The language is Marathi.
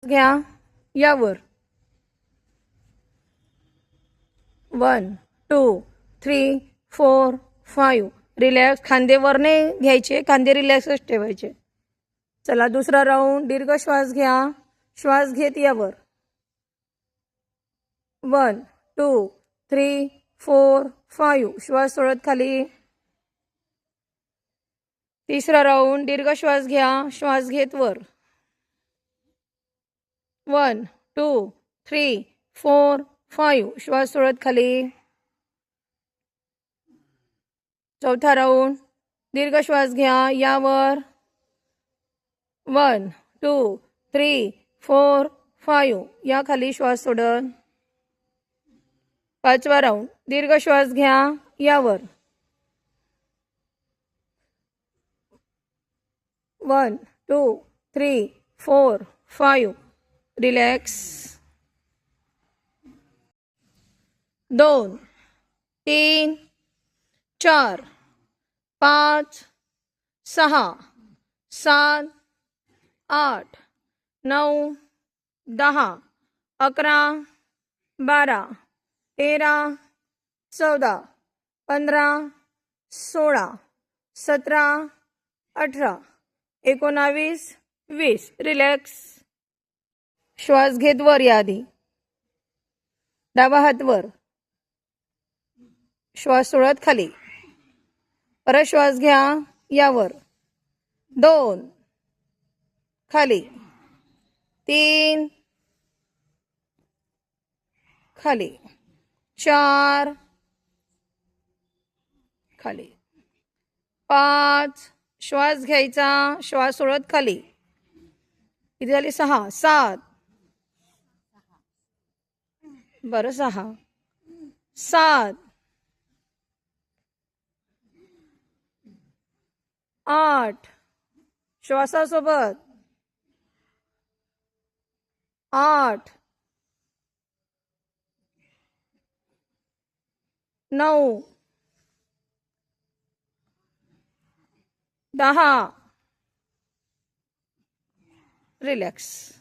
घ्या यावर 1 2 3 4 5 रिलॅक्स. खांदे वर नाही घ्यायचे, खांदे रिलॅक्सच ठेवायचे. चला दुसरा राऊंड. दीर्घ श्वास घ्या. श्वास घेत यावर 1 2 3 4 5 श्वास सोडत खाली. तिसरा राऊंड. दीर्घ श्वास घ्या. श्वास घेत वर 1 2 3 4 5 श्वास सोडत खाली. चौथा राऊंड. दीर्घ श्वास घ्या यावर 1 2 3 4 5 या खाली श्वास सोडत. पाचवा राऊंड. दीर्घ श्वास घ्या यावर 1 2 3 4 5 रिलॅक्स. 2 3 4 5 6 7 8 9 10 11 12 13 14 15 16 17 18 19 20 रिलॅक्स. श्वास घेत वर या आधी. डावा हात वर. श्वास सोडत खाली. परत श्वास घ्या यावर 2 खाली 3 खाली 4 खाली 5 श्वास घ्यायचा. श्वास सोडत खाली. किती झाली? 6 7 बरं 6 7 8 श्वासासोबत 8 9 10 रिलॅक्स.